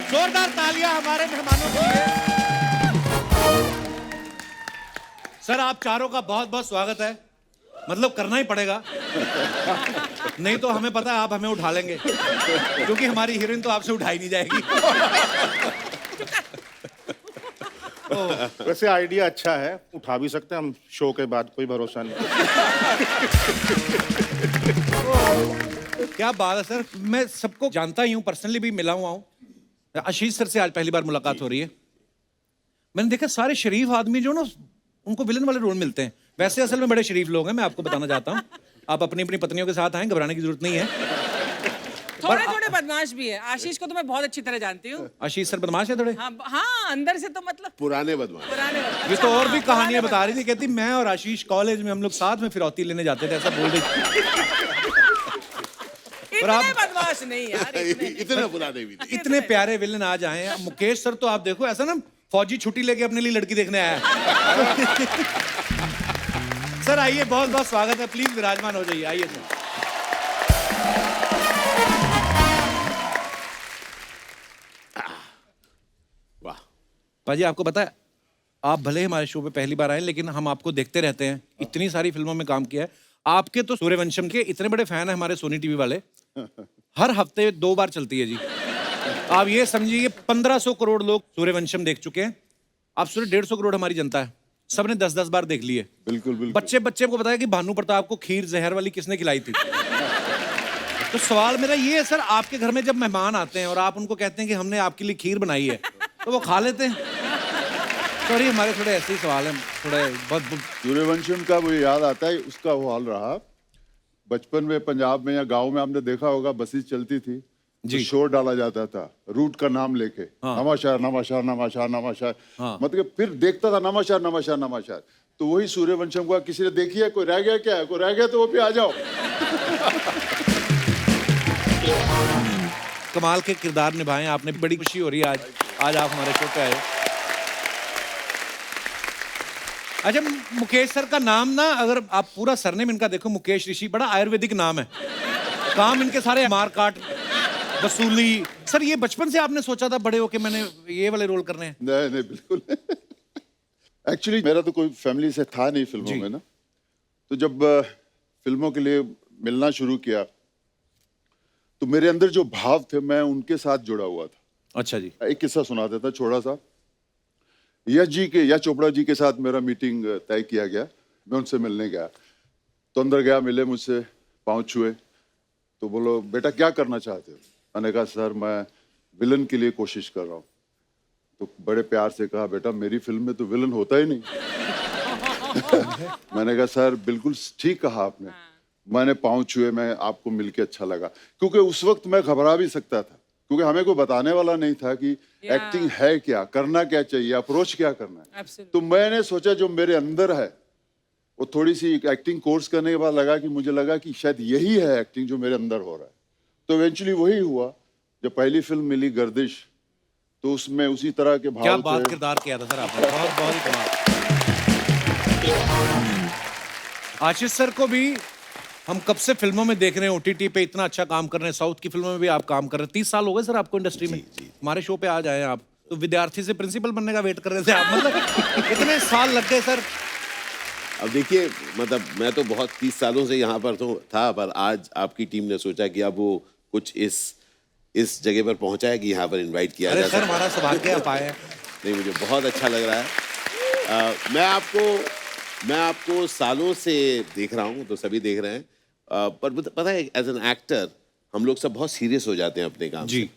जोरदार तालियां हमारे मेहमानों के लिए। सर आप चारों का बहुत बहुत स्वागत है। मतलब करना ही पड़ेगा, नहीं तो हमें पता है आप हमें उठा लेंगे, क्योंकि हमारी हीरोइन तो आपसे उठाई नहीं जाएगी। वैसे आइडिया अच्छा है, उठा भी सकते हैं हम शो के बाद, कोई भरोसा नहीं। क्या बात है सर, मैं सबको जानता ही हूँ, पर्सनली भी मिला हुआ हूँ। आशीष सर से आज पहली बार मुलाकात हो रही है। मैंने देखा सारे शरीफ आदमी जो ना उनको विलन वाले रोल मिलते हैं, वैसे असल में बड़े शरीफ लोग हैं। मैं आपको बताना चाहता हूँ, आप अपनी अपनी पत्नियों के साथ आए, घबराने की जरूरत नहीं है। थोड़े थोड़े बदमाश भी है। आशीष को तो मैं बहुत अच्छी तरह जानती हूँ। आशीष सर बदमाश है थोड़े। हाँ हाँ, अंदर से तो मतलब पुराने बदमाश। पुराने ये तो और भी कहानियां बता रही थी, कहती मैं और आशीष कॉलेज में हम लोग साथ में फिरौती लेने जाते थे, ऐसा बोल रही थी। इतने बदमाश नहीं यार, इतने पुराने भी नहीं। इतने प्यारे विलन आज आए हैं। मुकेश सर तो आप देखो ऐसा ना फौजी छुट्टी लेके अपने लिए लड़की देखने आया है। सर आइए, बहुत बहुत स्वागत है, प्लीज विराजमान हो जाइए, आइए सर। वाह, पाजी आपको पता है, आप भले हमारे शो पे पहली बार आए, लेकिन हम आपको देखते रहते हैं, इतनी सारी फिल्मों में काम किया है। आपके तो सूर्यवंशम के इतने बड़े फैन है हमारे सोनी टीवी वाले, हर हफ्ते 2 बार चलती है जी। आप ये समझिए 1500 करोड़ लोग सूर्यवंशम देख चुके हैं। आप सोचिए 150 करोड़ हमारी जनता है, सबने 10-10 बार देख ली है। बिल्कुल बिल्कुल। बच्चे बच्चे को बताया कि भानु प्रताप को खीर जहर वाली किसने खिलाई थी। तो सवाल मेरा ये है सर, आपके घर में जब मेहमान आते हैं और आप उनको कहते हैं कि हमने आपके लिए खीर बनाई है, तो वो खा लेते हैं? सॉरी, हमारे थोड़े ऐसे ही सवाल हैं, थोड़े बहुत। सूर्यवंशम का मुझे याद आता है, उसका वो हाल रहा बचपन में। पंजाब में या गांव में आपने देखा होगा, बसेस चलती थी जी। तो शोर डाला जाता था रूट का नाम लेके। हाँ। नवाशहर नवाशहर नवाशहर नवाशहर। हाँ। मतलब फिर देखता था नवाशहर नवाशहर नवाशहर। तो वही सूर्यवंशम का किसी ने देखी है, कोई रह गया क्या, कोई रह गया तो वो भी आ जाओ। कमाल के किरदार निभाए आपने, बड़ी खुशी हो रही है आज आप हमारे शो पे आए। अच्छा, मुकेश सर का नाम ना, अगर आप पूरा सरनेम इनका देखो, मुकेश ऋषि, बड़ा आयुर्वेदिक नाम है। काम इनके सारे मारकाट, वसूली। सर ये बचपन से आपने सोचा था बड़े होके मैंने ये वाले रोल करने हैं? नहीं नहीं, बिल्कुल। एक्चुअली मेरा तो कोई फैमिली से था नहीं फिल्मों में ना। तो जब फिल्मों के लिए मिलना शुरू किया तो मेरे अंदर जो भाव थे, मैं उनके साथ जुड़ा हुआ था। अच्छा जी। एक किस्सा सुनाता था छोटा सा। यश चोपड़ा जी के साथ मेरा मीटिंग तय किया गया। मैं उनसे मिलने गया तो अंदर गया, मिले मुझसे, पाँव छुए। तो बोलो बेटा क्या करना चाहते हो? मैंने कहा सर मैं विलन के लिए कोशिश कर रहा हूँ। तो बड़े प्यार से कहा बेटा मेरी फिल्म में तो विलन होता ही नहीं। मैंने कहा सर बिल्कुल ठीक कहा आपने। मैंने पाँव छुए, मैं आपको मिलके अच्छा लगा, क्योंकि उस वक्त मैं घबरा भी सकता था, क्योंकि हमें कोई बताने वाला नहीं था कि एक्टिंग है क्या, करना क्या चाहिए, अप्रोच क्या करना है। तो मैंने सोचा जो मेरे अंदर है वो थोड़ी सी एक्टिंग कोर्स करने के बाद लगा कि मुझे लगा कि शायद यही है एक्टिंग जो मेरे अंदर हो रहा है। तो इवेंचुअली वही हुआ। जब पहली फिल्म मिली गर्दिश, तो उसमें उसी तरह के भाव क्या बात थे। किरदार किया था सर आपने, बहुत बहुत ही कमाल। आशीष सर को भी हम कब से फिल्मों में देख रहे हैं, ओटीटी पे इतना अच्छा काम कर रहे हैं, साउथ की फिल्मों में भी आप काम कर रहे हैं। 30 साल हो गए सर आपको इंडस्ट्री में। हमारे शो पे आज आए आप, तो विद्यार्थी से प्रिंसिपल बनने का वेट कर रहे थे आप, मतलब इतने साल लग गए सर। अब देखिए, मतलब मैं तो बहुत 30 सालों से यहाँ पर तो था, पर आज आपकी टीम ने सोचा कि अब वो कुछ इस जगह पर पहुंचा है कि यहाँ पर इनवाइट किया अरे जाए। सर हमारा सौभाग्य आप आए हैं। नहीं, मुझे बहुत अच्छा लग रहा है। मैं आपको सालों से देख रहा हूँ, तो सभी देख रहे हैं। पर पता है, एज एन एक्टर हम लोग सब बहुत सीरियस हो जाते हैं अपने काम जी। से।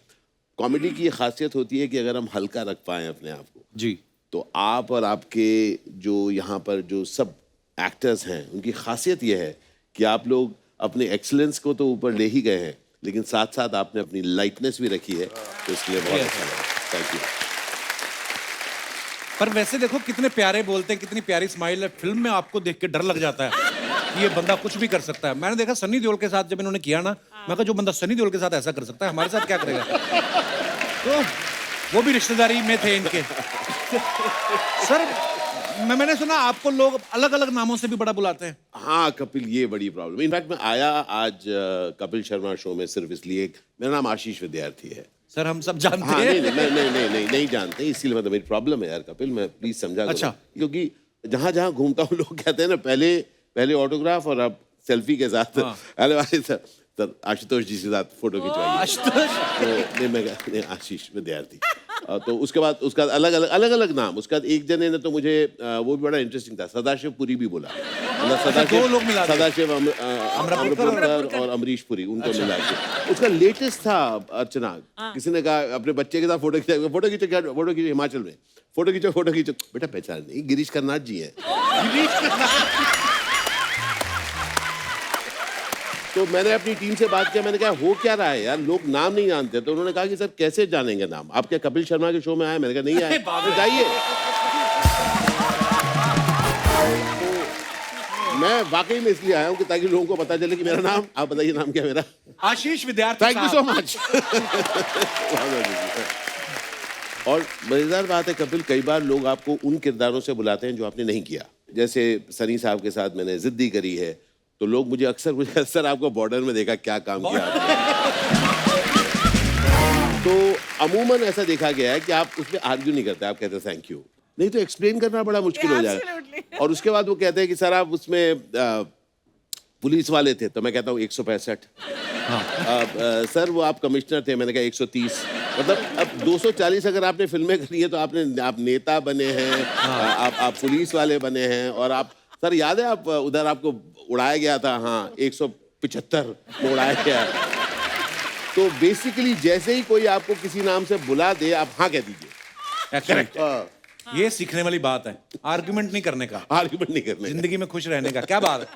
कॉमेडी की ये खासियत होती है कि अगर हम हल्का रख पाएं अपने आप को, जी। तो आप और आपके जो यहाँ पर जो सब एक्टर्स हैं, उनकी खासियत ये है कि आप लोग अपने एक्सीलेंस को तो ऊपर ले ही गए हैं, लेकिन साथ साथ आपने अपनी लाइटनेस भी रखी है, तो इसके लिए बहुत अच्छा लगा। Thank you. पर वैसे देखो कितने प्यारे बोलते हैं, कितनी प्यारी स्माइल है। फिल्म में आपको देख के डर लग जाता है कि ये बंदा कुछ भी कर सकता है। मैंने देखा सनी देओल के साथ जब इन्होंने किया ना, मैं कहा जो बंदा सनी देओल के साथ ऐसा कर सकता है, हमारे साथ क्या करेगा? तो वो भी रिश्तेदारी में थे इनके। सर मैंने सुना आपको लोग अलग अलग नामों से भी बड़ा बुलाते हैं। हाँ कपिल, ये बड़ी प्रॉब्लम। इनफैक्ट मैं आया आज कपिल शर्मा शो में सिर्फ इसलिए, मेरा नाम आशीष विद्यार्थी है। सर हम सब जानते हाँ हैं। नहीं जानते, इसीलिए मतलब मेरी प्रॉब्लम है यार कपिल, मैं प्लीज समझा करो। अच्छा। क्योंकि जहां जहां घूमता हूँ लोग कहते हैं ना, पहले ऑटोग्राफ और अब सेल्फी के साथ। हेलो भाई सर आशुतोष जी के साथ फोटो खिंचवाइए। आशुतोष तो नहीं, आशीष विद्यार्थी। तो उसके बाद उसका अलग नाम, उसका एक जने ने तो मुझे वो भी बड़ा इंटरेस्टिंग था, सदाशिव पुरी भी बोला। मतलब दो लोग मिला दिए। सदाशिव अमृतपुरकर और अमरीश पुरी, उनको मिला के। उसका लेटेस्ट था अर्चना, किसी ने कहा अपने बच्चे के साथ फोटो खींचे हिमाचल में, फोटो खींचो। बेटा पहचान नहीं, गिरीश कर्नाड जी है। तो मैंने अपनी टीम से बात किया, मैंने कहा हो क्या रहा है यार, लोग नाम नहीं जानते। तो उन्होंने कहा कि सर कैसे जानेंगे नाम, आप क्या कपिल शर्मा के शो में आए? मैंने कहा नहीं आए। तो जाइए। तो मैं वाकई में इसलिए आया हूँ कि ताकि लोगों को पता चले कि मेरा नाम, आप बताइए नाम क्या मेरा? आशीष विद्यार्थी। Thank you so much. और मजेदार बात है कपिल, कई बार लोग आपको उन किरदारों से बुलाते हैं जो आपने नहीं किया। जैसे सनी साहब के साथ मैंने जिद्दी करी है, तो लोग मुझे अक्सर सर आपको बॉर्डर में देखा, क्या काम किया आपने? तो अमूमन ऐसा देखा गया है कि आप उसमें आर्ग्यू नहीं करते, आप कहते हैं थैंक यू, नहीं तो एक्सप्लेन करना बड़ा मुश्किल हो जाएगा। और उसके बाद वो कहते हैं कि सर आप उसमें पुलिस वाले थे, तो मैं कहता हूँ 165। सर वो आप कमिश्नर थे, मैंने कहा 130। मतलब अब 240 अगर आपने फिल्में करी है तो आप नेता बने हैं, आप पुलिस वाले बने हैं, और आप सर याद है आप उधर आपको उड़ाया गया था, हाँ 175 में उड़ाया गया। तो बेसिकली जैसे ही कोई आपको किसी नाम से बुला दे, आप हाँ कह दीजिए। करेक्ट। ये सीखने वाली बात है, आर्गुमेंट नहीं करने का, आर्गुमेंट नहीं करने का। जिंदगी में खुश रहने का। क्या बात है।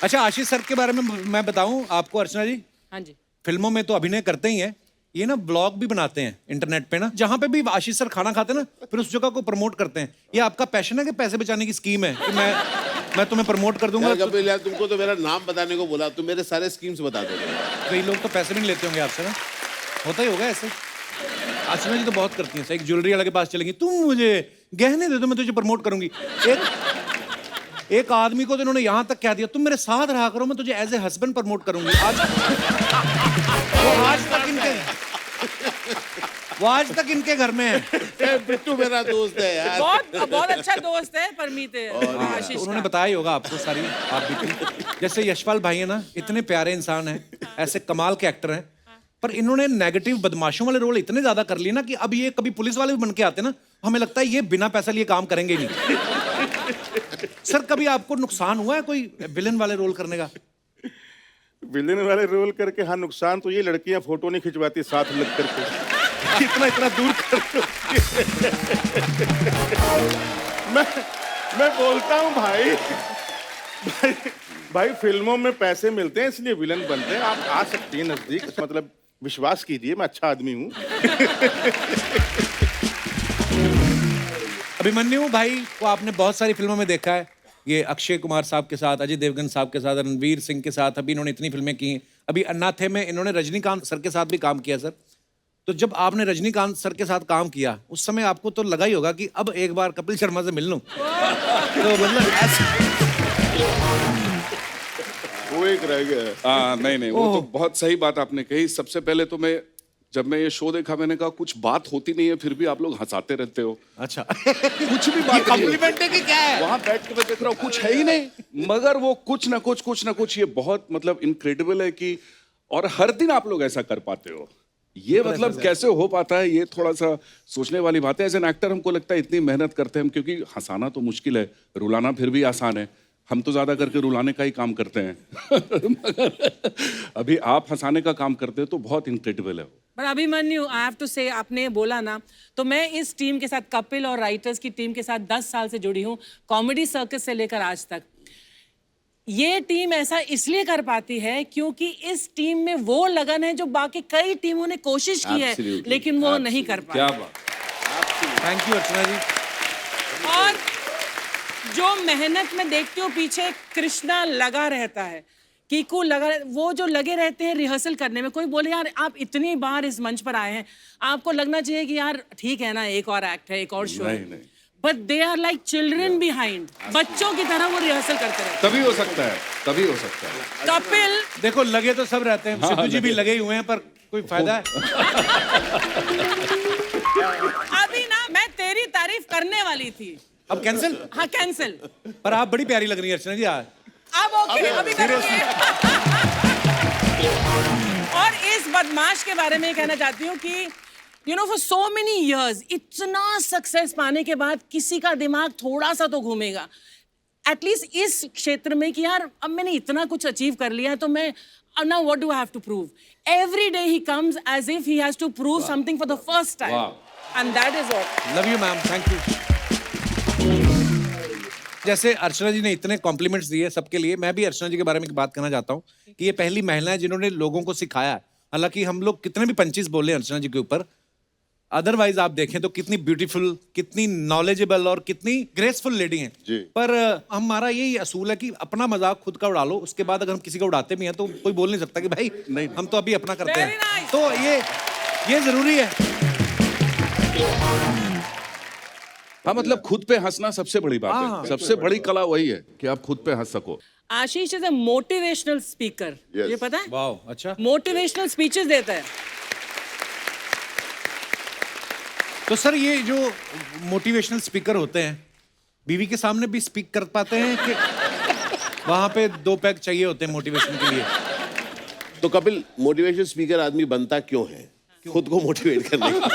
अच्छा आशीष सर के बारे में मैं बताऊं आपको अर्चना जी, हाँ जी, फिल्मों में तो अभिनय करते ही हैं, ये ना ब्लॉग भी बनाते हैं इंटरनेट पे ना, जहां पे भी आशीष सर खाना खाते हैं ना, फिर उस जगह को प्रमोट करते हैं। ये आपका पैशन है कि पैसे बचाने की स्कीम है कि मैं तुम्हें प्रमोट कर दूंगा? कपिल यार तुमको तो मेरा नाम बताने को बोला, तुम मेरे सारे स्कीम्स बता दो। कई लोग तो पैसे भी नहीं लेते होंगे आपसे ना, होता ही होगा ऐसे। अर्चना जी तो बहुत करती हैं, एक ज्वेलरी वाले के पास चलेंगी, तुम मुझे गहने दे दो मैं तुझे प्रमोट करूंगी। एक आदमी को तो इन्होंने यहां तक कह दिया, तुम मेरे साथ रहा करो मैं तुझे एज ए हस्बैंड प्रमोट करूंगी। वो आज तक इनके घर में है। बिट्टू मेरा दोस्त है यार, बहुत अच्छा दोस्त है परमीत आशीष उन्होंने का। बताया ही होगा आपको सारी आप भी। जैसे यशपाल भाई है ना, इतने प्यारे इंसान हैं, ऐसे कमाल के एक्टर हैं, पर इन्होंने नेगेटिव बदमाशों वाले रोल इतने ज्यादा कर लिए ना कि अब ये कभी पुलिस वाले भी बन के आते ना, हमें लगता है ये बिना पैसा लिए काम करेंगे ही नहीं। सर कभी आपको नुकसान हुआ है कोई विलेन वाले रोल करने का? विलेन वाले रोल करके हाँ, नुकसान तो ये लड़कियां फोटो नहीं खिंचवाती साथ लग करके, इतना दूर कर। मैं बोलता हूँ भाई फिल्मों में पैसे मिलते हैं इसलिए विलन बनते हैं। आप आ सकती हैं नजदीक, मतलब विश्वास कीजिए मैं अच्छा आदमी हूँ। अभिमन्यु भाई को आपने बहुत सारी फिल्मों में देखा है, ये अक्षय कुमार साहब के साथ, अजय देवगन साहब के साथ, रणवीर सिंह के साथ, अभी इन्होंने इतनी फिल्में की हैं। अभी अन्नाथे में इन्होंने रजनीकांत सर के साथ भी काम किया। सर तो जब आपने रजनीकांत सर के साथ काम किया उस समय आपको तो लगा ही होगा कि अब एक बार कपिल शर्मा से मिल लूं। तो मतलब वो एक रह गया। नहीं वो तो बहुत सही बात आपने कही। सबसे पहले तो जब मैं ये शो देखा मैंने कहा कुछ बात होती नहीं है फिर भी आप लोग हंसाते रहते हो। अच्छा कुछ भी बात कॉम्प्लीमेंट है कि क्या है? वहां बैठ के मैं देख रहा हूँ कुछ है ही नहीं, मगर वो कुछ ना कुछ ये बहुत मतलब इनक्रेडिबल है कि, और हर दिन आप लोग ऐसा कर पाते हो। ये मतलब कैसे हो पाता है, ये थोड़ा सा सोचने वाली बात है। एज एन एक्टर हमको लगता है इतनी मेहनत करते हैं हम, क्योंकि हंसाना तो मुश्किल है, रुलाना फिर भी आसान है। हम तो ज्यादा करके रुलाने का ही काम करते हैं मगर अभी आप हंसाने का काम करते हो तो बहुत इनक्रेडिबल है। पर अभिमन्यु आई हैव टू से, आपने बोला ना, तो मैं इस टीम के साथ, कपिल और राइटर्स की टीम के साथ 10 साल से जुड़ी हूँ, कॉमेडी सर्कस से लेकर आज तक। ये टीम ऐसा इसलिए कर पाती है क्योंकि इस टीम में वो लगन है जो बाकी कई टीमों ने कोशिश की है लेकिन वो नहीं कर पाती। क्या बात, थैंक यू अर्चना जी। और जो मेहनत में देखती हूँ पीछे कृष्णा लगा रहता है, कीकू लगा, वो जो लगे रहते हैं रिहर्सल करने में। कोई बोले यार आप इतनी बार इस मंच पर आए हैं, आपको लगना चाहिए कि यार ठीक है ना, एक और एक्ट है, एक और शो है। but they are like children behind. बच्चों की तरह वो रिहर्सल करते रहते तभी हो सकता है, तभी हो सकता है। हैं। कपिल देखो लगे तो सब रहते हैं, सिद्धू जी भी लगे ही हुए हैं, पर कोई फायदा है? अभी ना मैं तेरी तारीफ करने वाली थी। अब कैंसिल? हाँ कैंसिल। पर आप बड़ी प्यारी लग रही है अर्चना जी आज। अब ओके अभी करेंगे। और इस बदमाश के बारे में कहना चाहती हूँ कि you know for so many years इतना सक्सेस पाने के बाद किसी का दिमाग थोड़ा सा तो घूमेगा एटलीस्ट इस क्षेत्र में कि यार अब मैंने इतना कुछ अचीव कर लिया है तो मैं now what do I have to prove? Every day he comes as if he has to prove something for the first time. And that is all. Love you ma'am, thank you. जैसे अर्चना जी ने इतने compliments दिए सबके लिए, मैं भी अर्चना जी के बारे में एक बात कहना चाहता हूँ कि ये पहली महिला है जिन्होंने लोगों को सिखाया है। हालांकि हम लोग कितने भी पंचीज बोले अर्चना जी के ऊपर, अदरवाइज आप देखें तो कितनी ब्यूटीफुल, कितनी नॉलेजेबल और कितनी ग्रेसफुल लेडी हैं। जी। पर हमारा यही असूल है कि अपना मजाक खुद का उड़ा लो, उसके बाद अगर हम किसी का उड़ाते भी हैं तो कोई बोल नहीं सकता कि भाई नहीं। हम तो अभी अपना करते Very हैं। nice. तो ये जरूरी है। हाँ मतलब खुद पे हंसना सबसे बड़ी बात है, सबसे बड़ी कला वही है कि आप खुद पे हंस सको। Ashish is a motivational speaker. Yes. ये पता है? वाह, अच्छा। मोटिवेशनल स्पीचेस देता है। तो सर ये जो मोटिवेशनल स्पीकर होते हैं बीवी के सामने भी स्पीक कर पाते हैं कि वहां पे 2 पैक चाहिए होते हैं मोटिवेशन के लिए? तो कपिल, मोटिवेशन स्पीकर आदमी बनता क्यों है? खुद को मोटिवेट करने के लिए।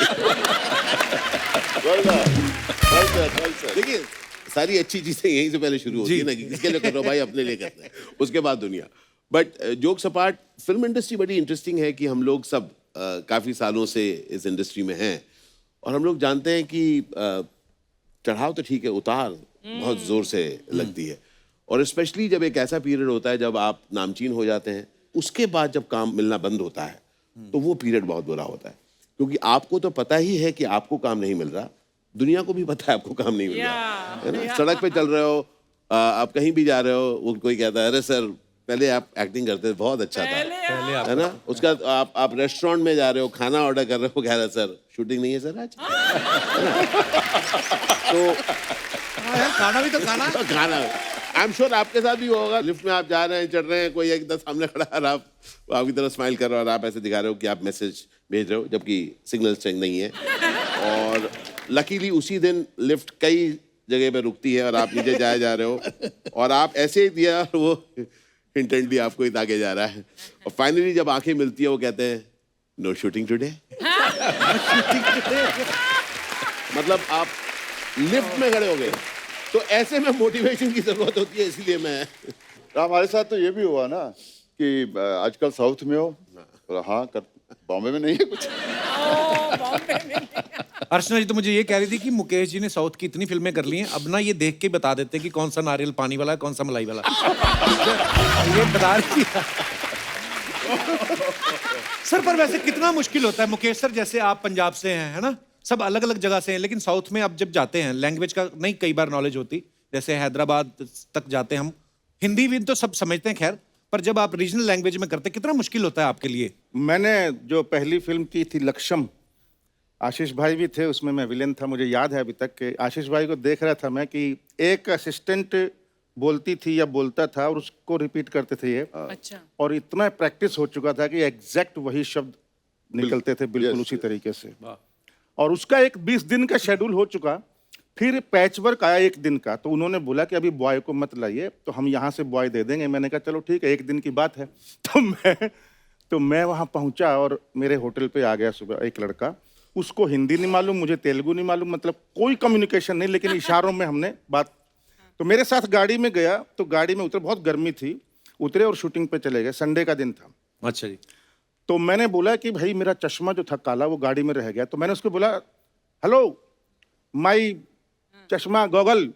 देखिए सारी अच्छी चीजें यहीं से पहले शुरू होती है ना, कि किसके लिए कर रहे हो भाई, अपने लिए करते हैं, उसके बाद दुनिया। But jokes apart, film industry बड़ी इंटरेस्टिंग है कि हम लोग सब काफी सालों से इस इंडस्ट्री में हैं और हम लोग जानते हैं कि चढ़ाव तो ठीक है, उतार बहुत जोर से लगती है। और स्पेशली जब एक ऐसा पीरियड होता है जब आप नामचीन हो जाते हैं, उसके बाद जब काम मिलना बंद होता है तो वो पीरियड बहुत बुरा होता है, क्योंकि आपको तो पता ही है कि आपको काम नहीं मिल रहा, दुनिया को भी पता है आपको काम नहीं मिल रहा है ना। सड़क पे चल रहे हो, आप कहीं भी जा रहे हो, वो कोई कहता है अरे सर पहले आप एक्टिंग करते थे, बहुत अच्छा था, है ना। उसका आप रेस्टोरेंट में जा रहे हो, खाना ऑर्डर कर रहे हो, कह रहे सर शूटिंग नहीं है सर आज, तो खाना भी तो खाना आई एम श्योर आपके साथ भी होगा। लिफ्ट में आप जा रहे हैं, चढ़ रहे हैं, कोई एकदम सामने खड़ा है और आप आपकी तरफ स्माइल कर रहे हो और आप ऐसे दिखा रहे हो कि आप मैसेज भेज रहे हो जबकि सिग्नल स्ट्रेंथ नहीं है। और लकीली उसी दिन लिफ्ट कई जगह पे रुकती है और आप नीचे जाए जा रहे हो और आप ऐसे ही दिया और वो इंटेंटली आपको ही ताके जा रहा है और फाइनली जब आंखें मिलती है वो कहते हैं नो शूटिंग टुडे। मतलब आप लिफ्ट में खड़े हो गए, तो ऐसे में मोटिवेशन की जरूरत होती है, इसलिए मैं हमारे साथ तो ये भी हुआ ना कि आजकल साउथ में हो, हाँ कर बॉम्बे में नहीं है कुछ। अर्चना जी तो मुझे ये कह रही थी कि मुकेश जी ने साउथ की इतनी फिल्में कर ली हैं, अब ना ये देख के बता देते हैं कि कौन सा नारियल पानी वाला है, कौन सा मलाई वाला। ये बता रही थी। सर पर वैसे कितना मुश्किल होता है मुकेश सर, जैसे आप पंजाब से हैं, है ना, सब अलग अलग जगह से हैं, लेकिन साउथ में आप जब जाते हैं लैंग्वेज का नहीं कई बार नॉलेज होती, जैसे हैदराबाद तक जाते हैं हम, हिंदी भी तो सब समझते हैं खैर, पर जब आप रीजनल लैंग्वेज में करते हैं कितना मुश्किल होता है आपके लिए? मैंने जो पहली फिल्म की थी लक्ष्यम, आशीष भाई भी थे उसमें, मैं विलेन था। मुझे याद है अभी तक कि आशीष भाई को देख रहा था मैं कि एक असिस्टेंट बोलती थी या बोलता था और उसको रिपीट करते थे ये, अच्छा। और इतना प्रैक्टिस हो चुका था कि एग्जैक्ट वही शब्द निकलते थे बिल्कुल Yes, उसी तरीके से। और उसका एक 20 दिन का शेड्यूल हो चुका, फिर पैचवर्क आया 1 दिन का, तो उन्होंने बोला कि अभी बॉय को मत लाइए, तो हम यहाँ से बॉय दे देंगे। मैंने कहा चलो ठीक है, 1 दिन की बात है। तो मैं वहाँ पहुँचा और मेरे होटल पे आ गया सुबह एक लड़का, उसको हिंदी नहीं मालूम, मुझे तेलुगु नहीं मालूम, मतलब कोई कम्युनिकेशन नहीं, लेकिन इशारों में हमने बात। तो मेरे साथ गाड़ी में गया, तो गाड़ी में उतरे, बहुत गर्मी थी, उतरे और शूटिंग पे चले गए, संडे का दिन था। अच्छा जी। तो मैंने बोला कि भाई मेरा चश्मा जो था काला वो गाड़ी में रह गया, तो मैंने उसको बोला हेलो माई चश्मा गॉगल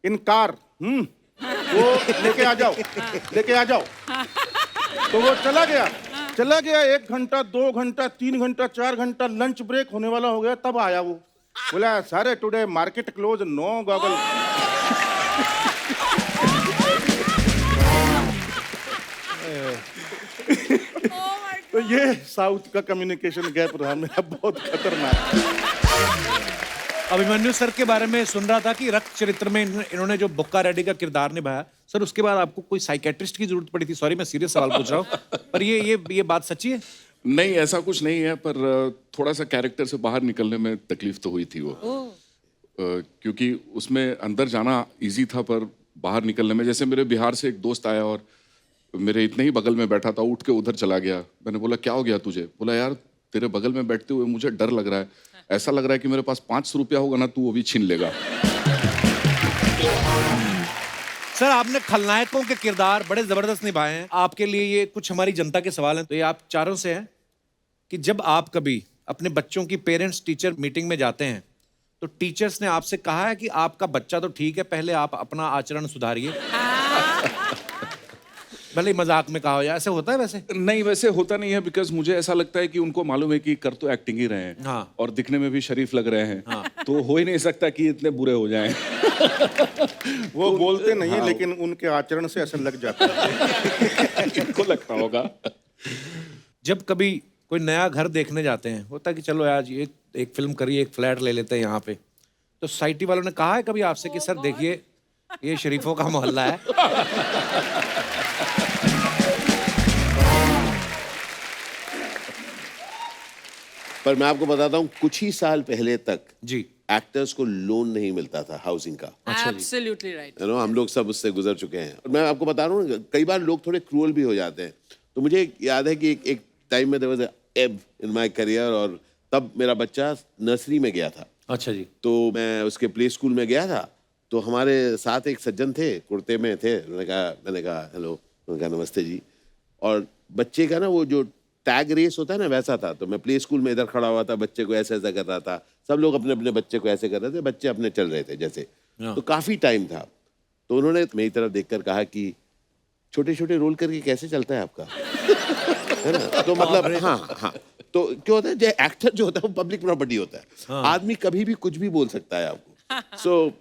इन कार, वो लेके आ जाओ, लेके आ जाओ। तो वो चला गया 1 घंटा 2 घंटा 3 घंटा 4 घंटा, लंच ब्रेक होने वाला हो गया, तब आया वो, बोला सारे today market close, no goggle. तो ये साउथ का कम्युनिकेशन गैप रहा मेरा बहुत खतरनाक। अभिमन्यु सर के बारे में सुन रहा था कि रक्त चरित्र में इन्होंने जो बुक्का रेड्डी का किरदार निभाया, सर उसके बाद आपको कोई साइकेट्रिस्ट की जरूरत पड़ी थी? सॉरी मैं सीरियस सवाल पूछ रहा हूँ, पर ये बात सच्ची है? नहीं, ऐसा कुछ नहीं है, पर थोड़ा सा कैरेक्टर से बाहर निकलने में तकलीफ तो हुई थी वो। क्योंकि उसमें अंदर जाना इजी था, पर बाहर निकलने में, जैसे मेरे बिहार से एक दोस्त आया और मेरे इतने ही बगल में बैठा था, उठ के उधर चला गया। मैंने बोला क्या हो गया तुझे? बोला यार तेरे बगल में बैठते हुए मुझे डर लग रहा है, ऐसा लग रहा है कि मेरे पास 500 रुपया होगा ना, तू वो भी छीन लेगा। सर आपने खलनायकों के किरदार बड़े जबरदस्त निभाए हैं। आपके लिए ये कुछ हमारी जनता के सवाल हैं, तो ये आप चारों से है कि जब आप कभी अपने बच्चों की पेरेंट्स टीचर मीटिंग में जाते हैं तो टीचर्स ने आपसे कहा है कि आपका बच्चा तो ठीक है, पहले आप अपना आचरण सुधारिए? भले ही मजाक में कहा हो, या ऐसे होता है? वैसे नहीं, वैसे होता नहीं है, बिकॉज मुझे ऐसा लगता है कि उनको मालूम है कि कर तो एक्टिंग ही रहे हैं। हाँ। और दिखने में भी शरीफ लग रहे हैं। हाँ। तो हो ही नहीं सकता कि इतने बुरे हो जाएं। वो बोलते नहीं है, लेकिन उनके आचरण से असर लग जाता है। इनको लगता होगा। जब कभी कोई नया घर देखने जाते हैं, होता है कि चलो आज ये एक फिल्म करिए, एक फ्लैट ले लेते हैं यहाँ पे, तो सोसाइटी वालों ने कहा है कभी आपसे कि सर देखिए ये शरीफों का मोहल्ला है? पर मैं आपको बताता हूँ, कुछ ही साल पहले तक जी एक्टर्स को लोन नहीं मिलता था हाउसिंग का। Absolutely right. हम लोग सब उससे गुजर चुके हैं। और मैं आपको बता रहा हूँ, कई बार लोग थोड़े क्रूअल भी हो जाते हैं। तो मुझे याद है कि एक टाइम में देयर वाज अ एब इन माय करियर, और तब मेरा बच्चा नर्सरी में गया था। अच्छा जी। तो मैं उसके प्ले स्कूल में गया था, तो हमारे साथ एक सज्जन थे, कुर्ते में थे। मैंने कहा हेलो, उन्होंने कहा नमस्ते जी। और बच्चे का ना वो जो टैग रेस होता है ना, वैसा था। तो मैं प्ले स्कूल में इधर खड़ा हुआ था, बच्चे को ऐसे ऐसा कर रहा था, सब लोग अपने अपने बच्चे को ऐसे कर रहे थे, बच्चे अपने चल रहे थे जैसे। तो काफी टाइम था। तो उन्होंने मेरी तरफ देखकर कहा कि छोटे छोटे रोल करके कैसे चलता है आपका? है ना? तो मतलब हाँ। तो क्या होता है, जो एक्टर जो होता है वो पब्लिक प्रॉपर्टी होता है। आदमी कभी भी कुछ भी बोल सकता है आपको। सो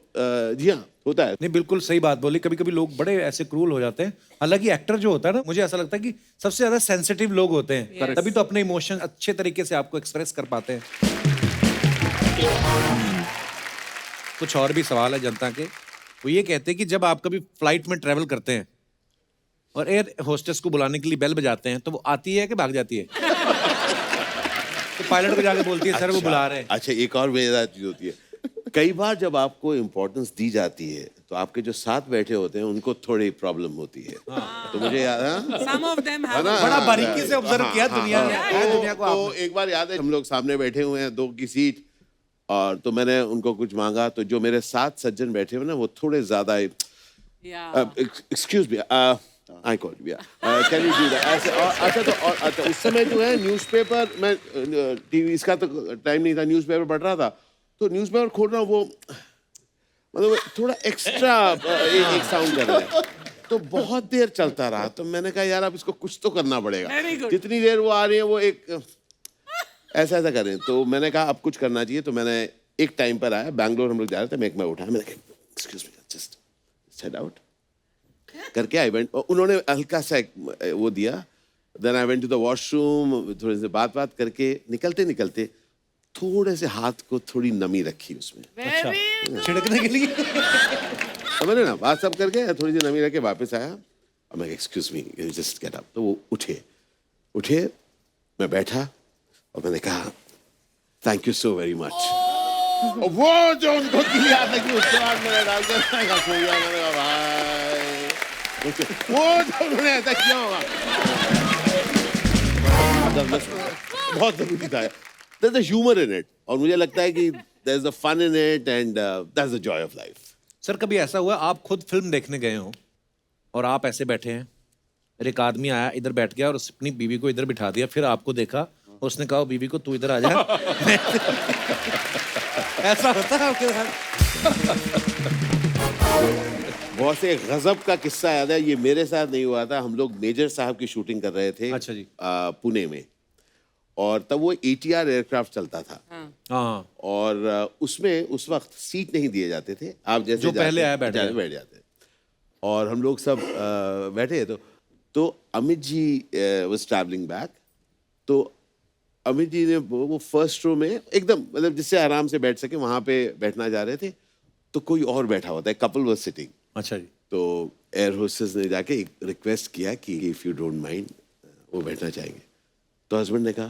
जी हाँ, होता है। नहीं बिल्कुल सही बात बोली। कभी कभी लोग बड़े ऐसे क्रूल हो जाते हैं। हालांकि एक्टर जो होता है ना, मुझे ऐसा लगता है कि सबसे ज्यादा सेंसिटिव लोग होते हैं, तभी तो अपने इमोशन अच्छे तरीके से आपको एक्सप्रेस कर पाते हैं। कुछ और भी सवाल है जनता के। वो ये कहते हैं कि जब आप कभी फ्लाइट में ट्रेवल करते हैं और एयर होस्टेस को बुलाने के लिए बेल बजाते हैं, तो वो आती है कि भाग जाती है? तो पायलट को जाके बोलती है सर वो बुला रहे हैं। अच्छा, एक और मजेदार चीज होती है, कई बार जब आपको इम्पोर्टेंस दी जाती है तो आपके जो साथ बैठे होते हैं उनको थोड़ी प्रॉब्लम होती है। तो मुझे याद है, Some of them have. बड़ा बारीकी से ऑब्जर्व किया दुनिया ने। दुनिया को तो एक बार याद है, हम लोग सामने बैठे हुए हैं, 2 की सीट, और तो मैंने उनको कुछ मांगा, तो जो मेरे साथ सज्जन बैठे हुए ना, वो थोड़े ज्यादा Yeah. Excuse me, I call you, can you do that ऐसे। और अच्छा, तो और अच्छा, उस समय जो है न्यूज़पेपर, मैं टीवी इसका तो टाइम नहीं था, न्यूज़पेपर पढ़ रहा था। तो न्यूज़पेपर खोल रहा हूँ, वो मतलब थोड़ा एक्स्ट्रा एक साउंड कर रहा है, तो बहुत देर चलता रहा। तो मैंने कहा यार अब इसको कुछ तो करना पड़ेगा। Very good. जितनी देर वो आ रही है वो एक ऐसा ऐसा करें। तो मैंने कहा अब कुछ करना चाहिए। तो मैंने एक टाइम पर आया, बैंगलोर हम लोग जा रहे थे, मैं उठाया, मैंने कहा excuse me, just set out करके आई वेंट। उन्होंने हल्का सा वो दिया। Then I went to the washroom, थोड़े से बात करके निकलते निकलते थोड़े से हाथ को थोड़ी नमी रखी उसमें, Very छिड़कने के लिए। समझ ना, बात सब करके थोड़ी सी नमी रख के वापस आया। अब मैं excuse me, just get up. तो वो उठे, मैं बैठा और मैंने कहा thank you so very much. वो जो उनको दिया था कि उसके बाद मैंने डाल के मैंने कहा सो गया। मैंने कहा भाई, वो जो उन्होंने ऐसा किया होगा, बहुत जरूरी था। There's a humor in it, और मुझे लगता है कि there's a fun in it, and that's the joy of life. Sir कभी ऐसा हुआ आप खुद फिल्म देखने गए हो और आप ऐसे बैठे हैं, और एक आदमी आया इधर बैठ गया और उसने अपनी बीवी को इधर बिठा दिया, फिर आपको देखा और उसने कहा बीवी को तू इधर आ जा? ऐसा होता है आपके साथ? बहुत से गजब का किस्सा याद है, ये मेरे साथ नहीं हुआ था। हम लोग मेजर साहब की शूटिंग कर रहे थे। अच्छा जी। पुणे में, और तब वो ATR एयरक्राफ्ट चलता था। हाँ। और उसमें उस वक्त सीट नहीं दिए जाते थे, आप जैसे जो पहले आया बैठ जाते। और हम लोग सब बैठे, तो Amit ji was travelling back. तो अमित जी ने वो फर्स्ट रो में एकदम मतलब जिससे आराम से बैठ सके वहां पे बैठना जा रहे थे, तो कोई और बैठा होता है, कपल वाज सिटिंग। अच्छा जी। तो एयर होस्टेस ने जाके एक रिक्वेस्ट किया कि इफ यू डोंट माइंड वो बैठना चाहेंगे। तो हस्बैंड ने कहा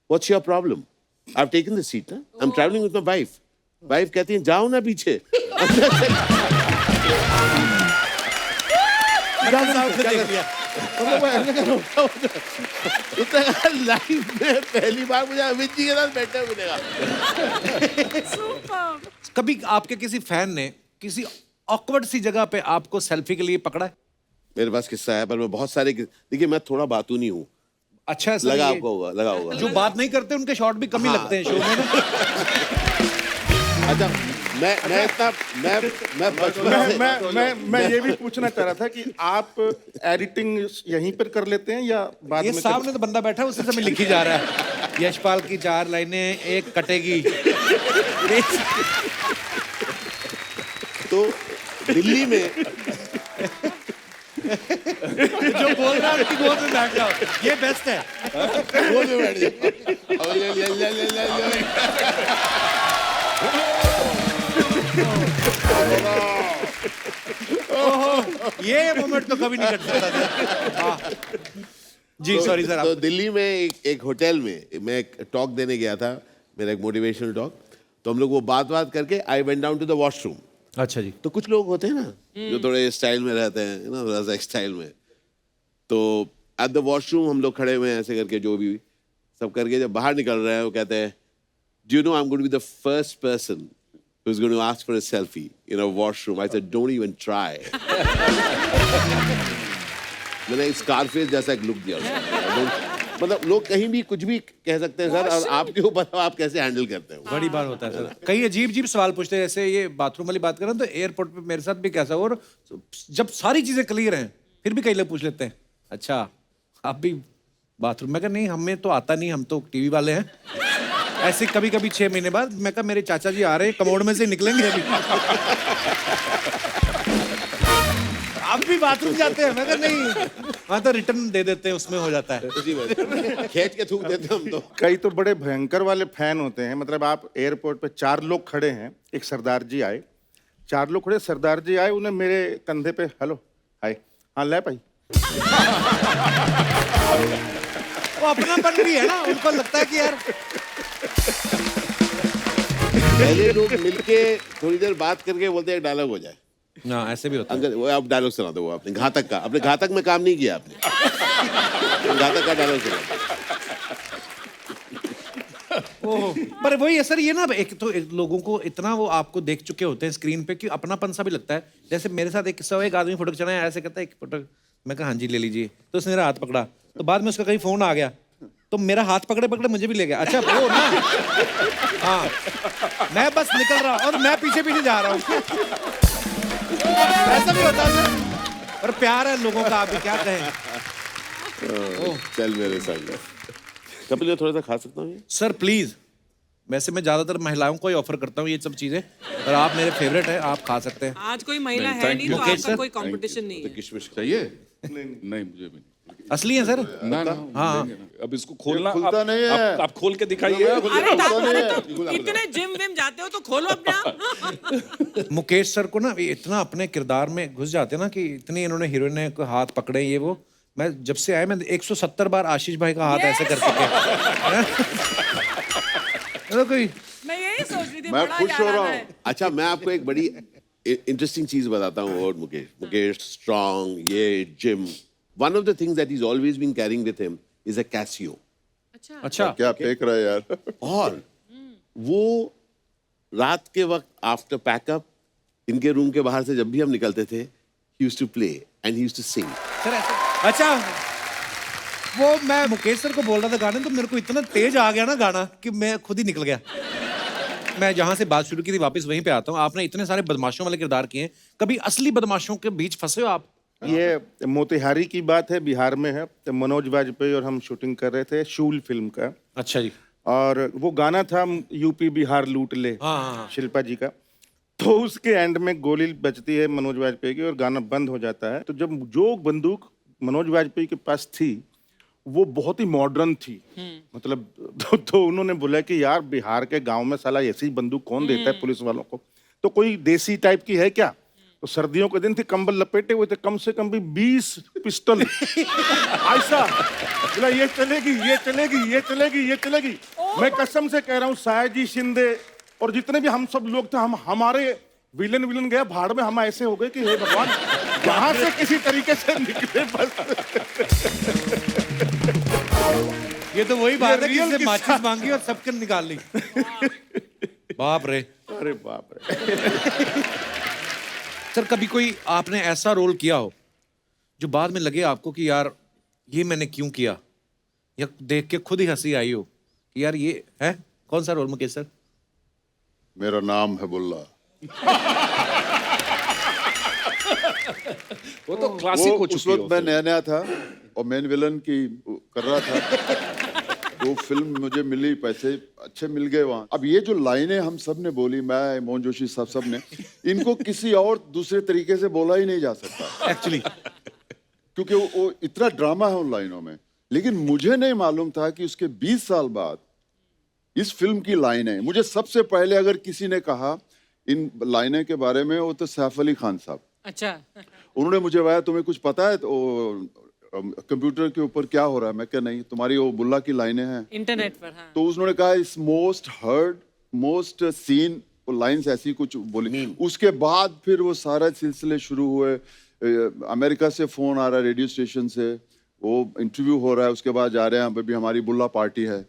what's your problem, I have taken the seat ना, I am travelling with my wife. Wife कहती है जाओ ना पीछे। लाइफ में पहली बार मुझे अमित जी के साथ बैठे हुए मिलेगा। कभी आपके किसी फैन ने किसी ऑकवर्ड सी जगह पे आपको सेल्फी के लिए पकड़ा है? मेरे पास किस्सा है, पर मैं बहुत सारे, देखिए मैं थोड़ा बातूनी हूँ। अच्छा है सर, लगा ये आपको होगा, लगा होगा। जो बात नहीं करते उनके शॉट भी कम ही लगते हैं शो में ना। अच्छा, मैं इतना मैं बचपन से मैं ये भी पूछना चाह रहा था कि आप एडिटिंग यहीं पर कर लेते हैं या बाद ये में सामने तो बंदा बैठा है, उसी समय लिखी जा रहा है यशपाल की 4 लाइनें एक कटेगी। तो दिल्ली में जो बोल रहा है उसकी गोद में बैठ जाओ, ये बेस्ट है। गोद में बैठ जाओ। और ये मोमेंट तो कभी नहीं कट सकता था। हाँ। जी सॉरी सर। तो दिल्ली में एक होटल में मैं एक टॉक देने गया था, मेरा एक मोटिवेशनल टॉक। तो हम लोग वो बात करके I went down to the washroom. अच्छा जी। तो कुछ लोग होते हैं ना जो थोड़े स्टाइल में रहते हैं ना, थोड़ा स्टाइल में। तो एट द वॉशरूम हम लोग खड़े हुए हैं ऐसे करके, जो भी सब करके जब बाहर निकल रहे हैं वो कहते हैं do you know I am going to be the first person who is going to ask for a selfie in a washroom. I said don't even try. मैंने स्कारफेस जैसा एक लुक दिया उसको। मतलब लोग कहीं भी कुछ भी कह सकते हैं सर, और आपके ऊपर आप कैसे हैंडल करते हो। बड़ी बार होता है सर, कई अजीब अजीब सवाल पूछते हैं। जैसे ये बाथरूम वाली बात करें तो एयरपोर्ट पे मेरे साथ भी कैसा, और जब सारी चीजें क्लियर हैं फिर भी कई लोग पूछ लेते हैं अच्छा आप भी बाथरूम में? नहीं हमें तो आता नहीं, हम तो टीवी वाले हैं। ऐसे कभी कभी 6 महीने बाद मैं कहा मेरे चाचा जी आ रहे हैं, कमोड में से निकलेंगे अभी। आप भी बाथरूम जाते हैं? मैं कहा नहीं, हाँ तो रिटर्न दे देते हैं, उसमें हो जाता है। उसी में खींच के थूक देते हैं हम तो। कई तो बड़े भयंकर वाले फैन होते हैं। मतलब आप एयरपोर्ट पे 4 लोग खड़े हैं, एक सरदार जी आए, 4 लोग खड़े, सरदार जी आए, उन्हें मेरे कंधे पे हेलो हाय, हाँ ले भाई। वो अपनापन भी है ना, उनको लगता है कि यार पहले लोग मिलके थोड़ी देर बात करके बोलते हैं डायलॉग हो जाए। ना ऐसे भी होता है। अंकल वो आप डायलॉग सुना दो, वो आपने घातक का, अपने घातक में काम नहीं किया आपने। घातक का डायलॉग सुना। पर वही है सर, ये ना एक तो लोगों को इतना वो आपको देख चुके होते हैं स्क्रीन पे कि अपनापन सा भी लगता है। जैसे मेरे साथ एक किस्सा हुआ, एक आदमी फोटो खिंचाना है, ऐसे कहता है एक फोटो, मैं कहा हाँ जी ले लीजिए, तो उसने मेरा हाथ पकड़ा, तो बाद में उसका कहीं फोन आ गया तो मेरा हाथ पकड़े पकड़े मुझे भी ले गया। अच्छा वो ना, हाँ मैं बस निकल रहा और मैं पीछे पीछे जा रहा हूँ। ऐसा भी होता है सर, पर प्यार है लोगों का, आप भी क्या कहें। चल मेरे संग। कपिल ये थोड़ा सा खा सकता हूँ ये? सर प्लीज, वैसे मैं ज्यादातर महिलाओं को ही ऑफर करता हूँ ये सब चीजें, पर आप मेरे फेवरेट हैं, आप खा सकते हैं। आज कोई महिला नहीं, है thank नहीं you. तो मुकेश आपका सर? कोई कंपटीशन नहीं है। किशमिश चाहिए? नहीं मुझे भी नहीं। असली है सर? ना हाँ। लेंगे ना। अब इसको खोलना, खुलता नहीं है। आप खोल के दिखाइए। अरे इतने जिम विम जाते हो तो खोलो अपने आप। मुकेश सर को ना इतना अपने किरदार में घुस जाते हैं ना कि इतनी इन्होंने हीरोइन को हाथ पकड़े, ये वो। मैं जब से आया मैं 170 बार आशीष भाई का हाथ ऐसे कर चुके हैं। कोई मैं यही सोच रही थी, मैं बड़ा खुश हो याद रहा आ हूँ। है। अच्छा मैं आपको एक बड़ी इंटरेस्टिंग चीज बताता हूँ। और मुकेश स्ट्रॉन्ग, ये gym, one of the things that is always been carrying with him is a Casio. अच्छा क्या फेंक रहा है यार। और वो रात के वक्त आफ्टर पैकअप इनके रूम के बाहर से जब भी हम निकलते थे, he used to play and he used to sing. Sir ऐसे, अच्छा वो मैं मुकेश सर को बोल रहा था गाने, तो मेरे को इतना तेज आ गया ना गाना कि मैं खुद ही निकल गया। मैं जहां से बात शुरू की थी वापस वहीं पे आता हूँ। आपने इतने सारे बदमाशों वाले किरदार किए हैं, कभी असली बदमाशों के बीच फंसे हो आप? ये मोतिहारी की बात है, बिहार में है। तो मनोज वाजपेयी और हम शूटिंग कर रहे थे शूल फिल्म का, अच्छा जी। और वो गाना था यूपी बिहार लूट ले, हाँ। शिल्पा जी का। तो उसके एंड में गोली बजती है मनोज वाजपेयी की और गाना बंद हो जाता है। तो जब जो बंदूक मनोज वाजपेयी के पास थी वो बहुत ही मॉडर्न थी। मतलब तो उन्होंने बोला कि यार बिहार के गांव में साला ऐसी बंदूक कौन देता है पुलिस वालों को, तो कोई देसी टाइप की है क्या। तो सर्दियों के दिन थे, कंबल लपेटे हुए थे, कम से कम भी 20 पिस्टल ऐसा बोला ये चलेगी ये चलेगी ये चलेगी ये चलेगी। मैं कसम से कह रहा हूँ सायाजी शिंदे और जितने भी हम सब लोग थे, हम हमारे विलन गया भाड़ में, हम ऐसे हो गए कि हे भगवान यहाँ से किसी तरीके से निकले बस। ये तो वही बात है कि रियल इससे किस्सा। माचिस मांगी और सबके निकाल ली। बाप रे। अरे बाप रे। सर कभी कोई आपने ऐसा रोल किया हो जो बाद में लगे आपको कि यार ये मैंने क्यों किया, या देख के खुद ही हंसी आई हो कि यार ये है कौन सा रोल मुकेश सर? मेरा नाम है बुल्ला। वो तो क्लासिक हो वो उस चुकी वक्त मैं नया नया था और मेन विलन की कर रहा था। वो फिल्म मुझे मिली, पैसे अच्छे मिल गए वहाँ। अब ये जो लाइनें हम सब ने बोली, मैं मोहन जोशी साहब सब ने, इनको किसी और दूसरे तरीके से बोला ही नहीं जा सकता एक्चुअली क्योंकि वो इतना ड्रामा है उन लाइनों में। लेकिन मुझे नहीं मालूम था कि उसके 20 साल बाद इस फिल्म की लाइनें, मुझे सबसे पहले अगर किसी ने कहा इन लाइनें के बारे में, वो तो सैफ अली खान साहब। अच्छा। उन्होंने मुझे बताया तुम्हें कुछ पता है तो कंप्यूटर के ऊपर क्या हो रहा है। मैं क्या नहीं, तुम्हारी वो बुल्ला की लाइनें हैं इंटरनेट पर। हाँ। तो उन्होंने कहा इस मोस्ट हर्ड मोस्ट सीन, वो लाइंस ऐसी कुछ बोली। उसके बाद फिर वो सारा सिलसिले शुरू हुए। अमेरिका से फोन आ रहा है, रेडियो स्टेशन से, वो इंटरव्यू हो रहा है, उसके बाद जा रहे हैं अभी हमारी बुल्ला पार्टी है।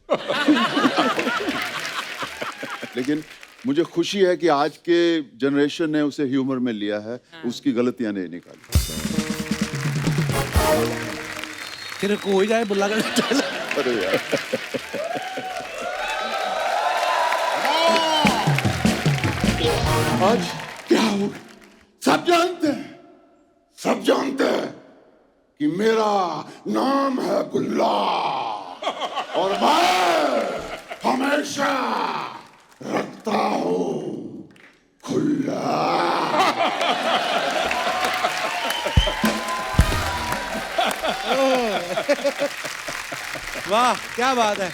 लेकिन मुझे खुशी है कि आज के जनरेशन ने उसे ह्यूमर में लिया है। उसकी गलतियां नहीं निकाली। फिर को हो ही जाए बुल्ला का स्टाइल। अरे यार आज क्या हो, सब जानते हैं, सब जानते हैं कि मेरा नाम है बुल्ला और मैं हमेशा रखता हूँ खुला। वाह क्या बात है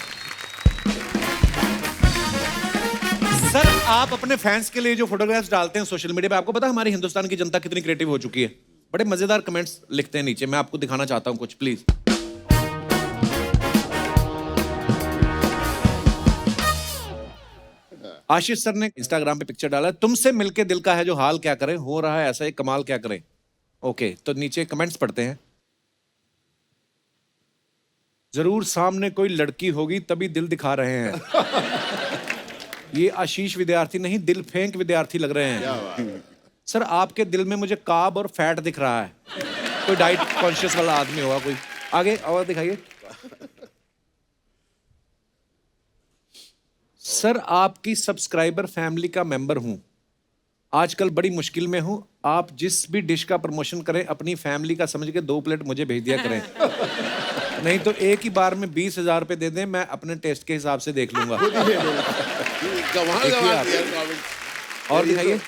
सर। आप अपने फैंस के लिए जो फोटोग्राफ्स डालते हैं सोशल मीडिया पे, आपको पता है हमारी हिंदुस्तान की जनता कितनी क्रिएटिव हो चुकी है? बड़े मजेदार कमेंट्स लिखते हैं नीचे, मैं आपको दिखाना चाहता हूं कुछ, प्लीज। आशीष सर ने इंस्टाग्राम पे पिक्चर डाला, तुमसे मिलके दिल का है जो हाल क्या करें, हो रहा है ऐसा एक कमाल क्या करें। ओके, तो नीचे कमेंट्स पढ़ते हैं। जरूर सामने कोई लड़की होगी तभी दिल दिखा रहे हैं। ये आशीष विद्यार्थी नहीं, दिल फेंक विद्यार्थी लग रहे हैं। सर आपके दिल में मुझे कार्ब और फैट दिख रहा है, कोई डाइट कॉन्शियस वाला आदमी होगा कोई। आगे और दिखाइए। सर आपकी सब्सक्राइबर फैमिली का मेंबर हूं, आजकल बड़ी मुश्किल में हूं, आप जिस भी डिश का प्रमोशन करें अपनी फैमिली का समझ के 2 प्लेट मुझे भेज दिया करें, नहीं तो एक ही बार में 20,000 रुपए दे दें, मैं अपने टेस्ट के हिसाब से देख लूंगा। और दिखाइए।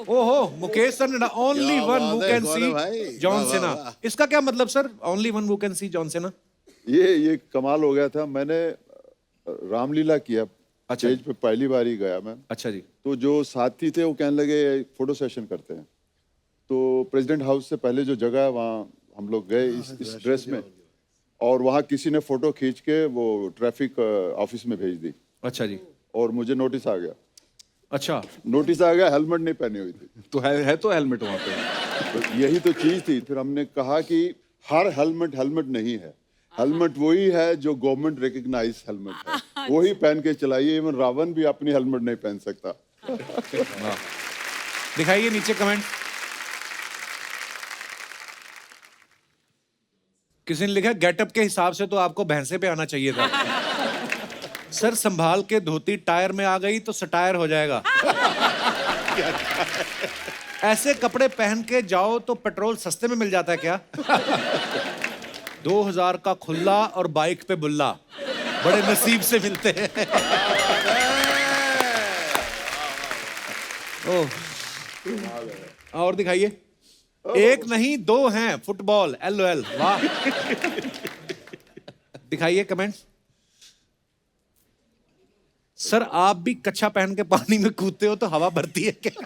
ओहो, मुकेश सर ने only one who can see John सेना। इसका क्या मतलब sir, only one who can see John सेना? ये कमाल हो गया था। मैंने रामलीला किया, अच्छा। स्टेज पे पहली बार ही गया मैं। अच्छा जी। तो जो साथी थे वो कहने लगे फोटो सेशन करते हैं। तो प्रेसिडेंट हाउस से पहले जो जगह है वहाँ हम लोग गए इस ड्रेस में, और वहाँ किसी ने फोटो खींच के वो ट्रैफिक ऑफिस में भेज दी। अच्छा जी। और मुझे नोटिस आ गया। अच्छा, नोटिस आ गया, हेलमेट नहीं पहनी हुई थी। तो है तो हेलमेट वहां पे। तो यही तो चीज थी। फिर हमने कहा कि हर हेलमेट नहीं है, हेलमेट वही है जो गवर्नमेंट रिकग्नाइज हेलमेट है, वही पहन के चलाइए। इवन रावण भी अपनी हेलमेट नहीं पहन सकता। दिखाइए नीचे कमेंट। किसी ने लिखा गेटअप के हिसाब से तो आपको भैंसे पे आना चाहिए था। सर संभाल के धोती टायर में आ गई तो सटायर हो जाएगा। ऐसे कपड़े पहन के जाओ तो पेट्रोल सस्ते में मिल जाता है क्या? 2000 का खुल्ला और बाइक पे बुल्ला, बड़े नसीब से मिलते हैं। ओह, और दिखाइए। एक नहीं दो हैं फुटबॉल LOL। वाह। दिखाइए कमेंट्स। सर आप भी कच्छा पहन के पानी में कूदते हो तो हवा भरती है क्या?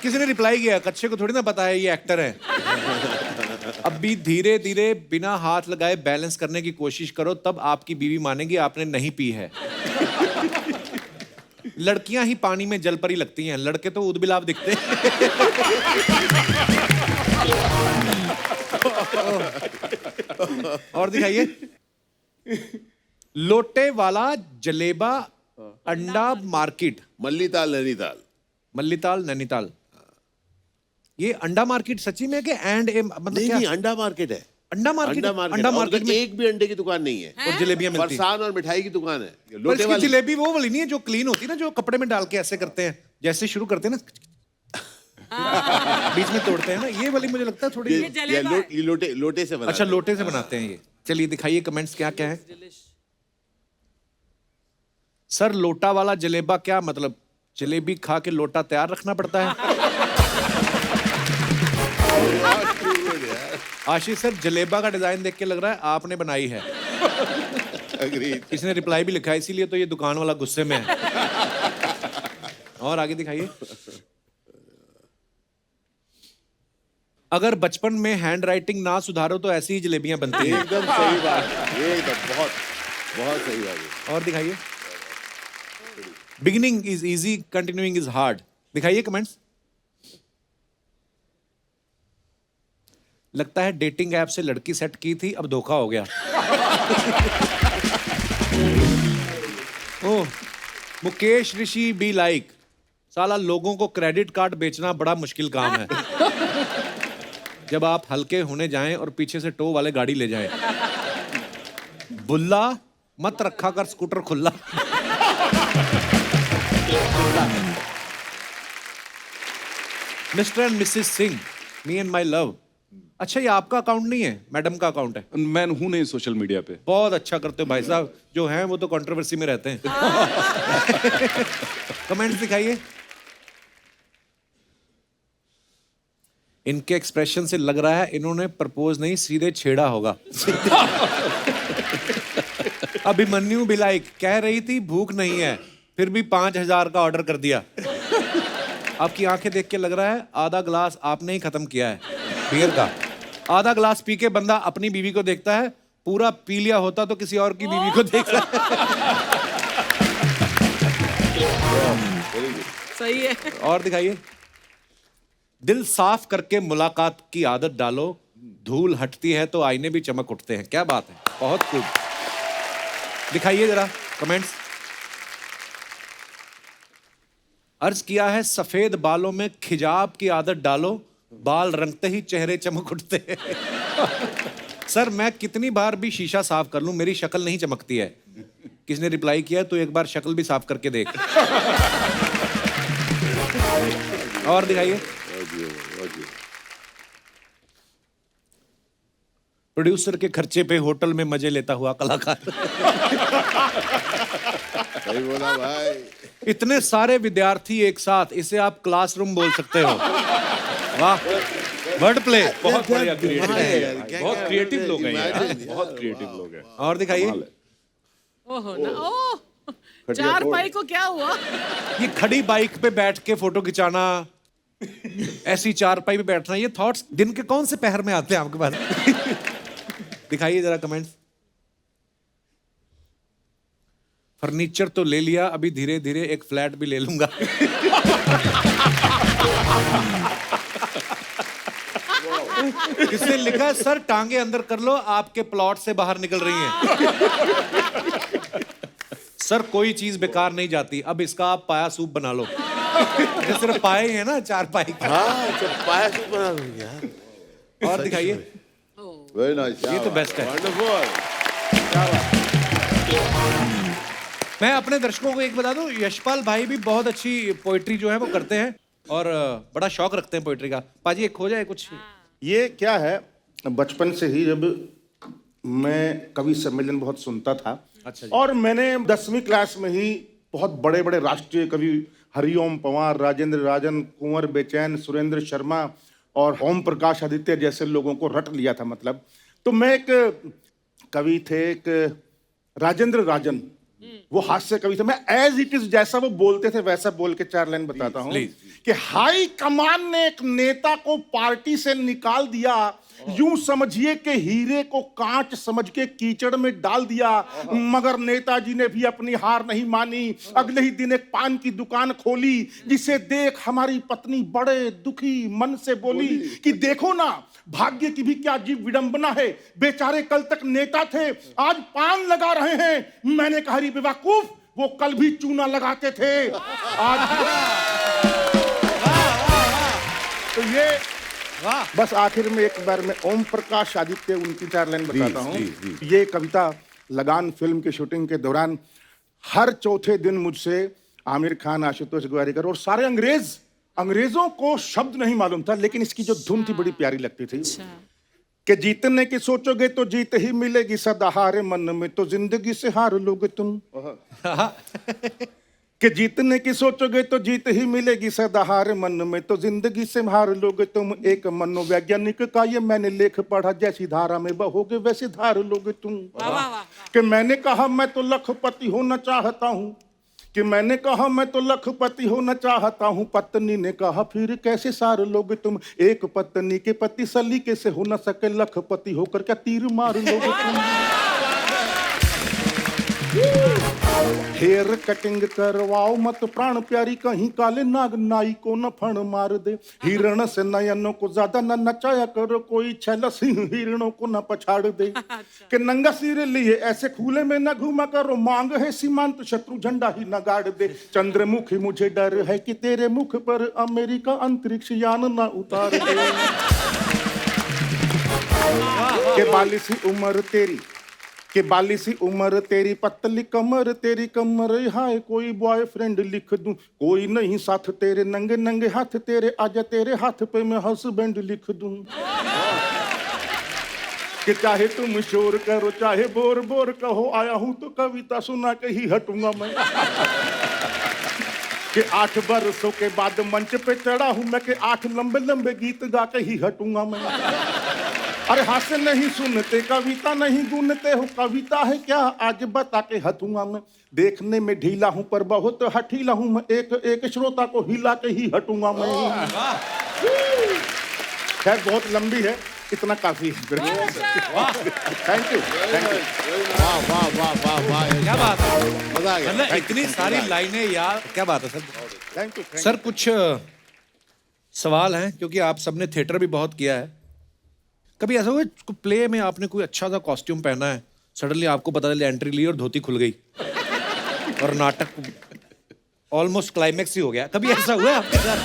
किसी ने रिप्लाई किया, कच्छे को थोड़ी ना पता है ये एक्टर है। अब भी धीरे धीरे बिना हाथ लगाए बैलेंस करने की कोशिश करो, तब आपकी बीवी मानेगी आपने नहीं पी है। लड़कियां ही पानी में जल परी लगती हैं, लड़के तो ऊद-बिलाव दिखते हैं। और दिखाइए। लोटे वाला जलेबा अंडा मार्केट। मल्लीताल नैनीताल। मल्लीताल नैनीताल। ये अंडा मार्केट सच्ची में कि मतलब नहीं क्या? नहीं, अंडा मार्केट है। अंडा मार्केट। अंडा मार्केट में एक भी अंडे की दुकान नहीं है। और जलेबियां मिलती हैं। फरसान और मिठाई की दुकान है। पर लोटे इसकी वाली जलेबी वो वाली नहीं है जो क्लीन होती है ना, जो कपड़े में डाल के ऐसे करते हैं, जैसे शुरू करते हैं ना, बीच में तोड़ते हैं ना, ये वाली मुझे लगता है थोड़ी। ये लोटे से बना। अच्छा, लोटे से बनाते हैं ये। चलिए दिखाइए कमेंट्स क्या क्या है। सर लोटा वाला जलेबा क्या मतलब? जलेबी खा के लोटा तैयार रखना पड़ता है। आशीष सर जलेबा का डिजाइन देख के लग रहा है आपने बनाई है। इसने रिप्लाई भी लिखा है, इसीलिए तो ये दुकान वाला गुस्से में है। और आगे दिखाइए। अगर बचपन में हैंड राइटिंग ना सुधारो तो ऐसी ही जलेबियां बनती हैं। एकदम सही बात है, एकदम बहुत बहुत सही बात है। और दिखाइए। Beginning is easy, continuing is hard. दिखाइए कमेंट्स। लगता है डेटिंग ऐप से लड़की सेट की थी, अब धोखा हो गया। ओह, मुकेश ऋषि बी लाइक। साला लोगों को क्रेडिट कार्ड बेचना बड़ा मुश्किल काम है। जब आप हल्के होने जाएं और पीछे से टो वाले गाड़ी ले जाएं। बुल्ला मत रखा कर स्कूटर खुला। Mister and Mrs Singh, me and my love. अच्छा, ये आपका अकाउंट नहीं है, मैडम का अकाउंट है। मैं हूं नहीं सोशल मीडिया पे। बहुत अच्छा करते हो भाई साहब, जो हैं वो तो कंट्रोवर्सी में रहते हैं। कमेंट्स दिखाइए। इनके एक्सप्रेशन से लग रहा है इन्होंने प्रपोज नहीं सीधे छेड़ा होगा। अभिमन्यु बिलाइक कह रही थी भूख नहीं है, फिर भी 5,000 का ऑर्डर कर दिया। आपकी आंखें देख के लग रहा है आधा ग्लास आपने ही खत्म किया है बियर का। आधा ग्लास पी के बंदा अपनी बीवी को देखता है, पूरा पी लिया होता तो किसी और की बीवी को देखता है। सही है। और दिखाइए। दिल साफ करके मुलाकात की आदत डालो, धूल हटती है तो आईने भी चमक उठते हैं। क्या बात है, बहुत खूब। दिखाइए जरा कमेंट्स। अर्ज किया है सफेद बालों में खिजाब की आदत डालो, बाल रंगते ही चेहरे चमक उठते हैं। सर मैं कितनी बार भी शीशा साफ कर लूं मेरी शक्ल नहीं चमकती है। किसने रिप्लाई किया तो एक बार शक्ल भी साफ करके देख। और दिखाइए। प्रोड्यूसर के खर्चे पे होटल में मजे लेता हुआ कलाकार। सही बोला भाई। इतने सारे विद्यार्थी एक साथ, इसे आप क्लासरूम बोल सकते हो। वाह, वर्ड प्ले। बहुत बढ़िया क्रिएटिव है। क्या- बहुत क्या- क्रिएटिव लोग हैं यार, Imagine, बहुत क्रिएटिव लोग हैं। और दिखाइए। कमाल है। ओहो ना, ओह, चार पाई को क्या हुआ? ये खड़ी बाइक पे बैठ के फोटो खिंचाना, ऐसी चारपाई पे बैठना, ये थॉट्स दिन के कौन से पहर में आते हैं आपके पास? दिखाइए जरा कमेंट्स। फर्नीचर तो ले लिया, अभी धीरे धीरे एक फ्लैट भी ले लूंगा। किसने लिखा सर टांगे अंदर कर लो, आपके प्लॉट से बाहर निकल रही हैं। सर कोई चीज बेकार नहीं जाती, अब इसका आप पाया सूप बना लो। ये सिर्फ पाए हैं ना, चार पाई का। हाँ, तो पाया सूप बना लूं यार। और दिखाइए। Very nice. ये तो बेस्ट है। वंडरफुल। मैं अपने दर्शकों को एक बता दूं, यशपाल भाई भी बहुत अच्छी पोइट्री जो है वो करते हैं और बड़ा शौक रखते हैं पोइट्री का। पाजी एक हो जाए कुछ। ये क्या है, बचपन से ही जब मैं कवि सम्मेलन बहुत सुनता था, अच्छा जी। और मैंने 10वीं क्लास में ही बहुत बड़े बड़े राष्ट्रीय कवि हरिओम पंवार, राजेंद्र राजन, कुंवर बेचैन, सुरेंद्र शर्मा और ओम प्रकाश आदित्य जैसे लोगों को रट लिया था मतलब। तो मैं एक कवि थे, एक राजेंद्र राजन, वो हास्य कवि थे। मैं एज इट इज जैसा वो बोलते थे वैसा बोल के 4 लाइन बताता हूँ कि हाई कमान ने एक नेता को पार्टी से निकाल दिया, यूं समझिए कि हीरे को कांच समझ के कीचड़ में डाल दिया, मगर नेताजी ने भी अपनी हार नहीं मानी। अगले ही दिन एक पान की दुकान खोली, जिसे देख हमारी पत्नी बड़े दुखी मन से बोली कि देखो ना, भाग्य की भी क्या अजीब विडंबना है, बेचारे कल तक नेता थे, आज पान लगा रहे हैं। मैंने कहा अरे बेवकूफ, वो कल भी चूना लगाते थे आज। तो ये बस आखिर में एक बार मैं ओम प्रकाश आदित्य उनकी 4 लाइन बताता हूँ। ये कविता लगान फिल्म की शूटिंग के दौरान हर चौथे दिन मुझसे आमिर खान, आशुतोष गोवारिकर और सारे अंग्रेजों को शब्द नहीं मालूम था, लेकिन इसकी जो धुन थी बड़ी प्यारी लगती थी कि जीतने की सोचोगे तो जीत ही मिलेगी सदा, हारे मन में तो जिंदगी से हार लोगे तुम। कि जीतने की सोचोगे तो जीत ही मिलेगी सदा, हार मन में तो जिंदगी से हार लोगे तुम। एक मनोवैज्ञानिक का ये मैंने लेख पढ़ा, जैसी धारा में बहोगे वैसे धार लोगे तुम। कि मैंने कहा मैं तो लखपति होना चाहता हूँ, कि मैंने कहा मैं तो लखपति होना चाहता हूँ। पत्नी ने कहा फिर कैसे सार लोगे तुम। एक पत्नी के पति सलीके से हो न सके, लखपति होकर क्या तीर मार लोगे तुम। हेयर कटिंग करवाओ मत प्राण प्यारी, कहीं काले नाग नाई को न फण मार दे। हिरण से नयनों को ज्यादा न नचाया करो, कोई छैला सिंह हिरणों को न पछाड़ दे। कि नंगा सिर लिए ऐसे खुले में न घूमा करो, मांग है सीमांत शत्रु झंडा ही न गाड़ दे। चंद्रमुखी मुझे डर है कि तेरे मुख पर अमेरिका अंतरिक्ष यान न उतार दे। के बालिसी उम्र तेरी, कि बालिसी उम्र तेरी, पतली कमर तेरी कमर, हाय कोई बॉयफ्रेंड लिख दूं, कोई नहीं साथ तेरे, नंगे नंगे हाथ तेरे, आजा तेरे हाथ पे मैं हस्बैंड लिख दूं। कि चाहे तुम शोर करो चाहे बोर बोर कहो, आया हूं तो कविता सुना के ही हटूंगा मैं। कि 8 बरसों के बाद मंच पे चढ़ा हूं मैं, कि 8 लंबे लंबे गीत गा के ही हटूंगा मैं। अरे हास्य नहीं सुनते, कविता नहीं गुनते हो, कविता है क्या आज बता के हटूंगा मैं। देखने में ढीला हूं पर बहुत हठीला हूं मैं, एक एक श्रोता को हिला के ही हटूंगा मैं। खैर बहुत लंबी है, इतना काफी है। Thank you. वाह वाह वाह वाह वाह, क्या बात है, मजा आ गया। मतलब इतनी सारी लाइनें यार, क्या बात है सर। थैंक यू सर कुछ सवाल हैं, क्योंकि आप सबने थिएटर भी बहुत किया है। कभी ऐसा हुआ प्ले में आपने कोई अच्छा सा कॉस्ट्यूम पहना है, सडनली आपको पता चला एंट्री ली और धोती खुल गई और नाटक ऑलमोस्ट क्लाइमेक्स ही हो गया, कभी ऐसा हुआ है आपके साथ?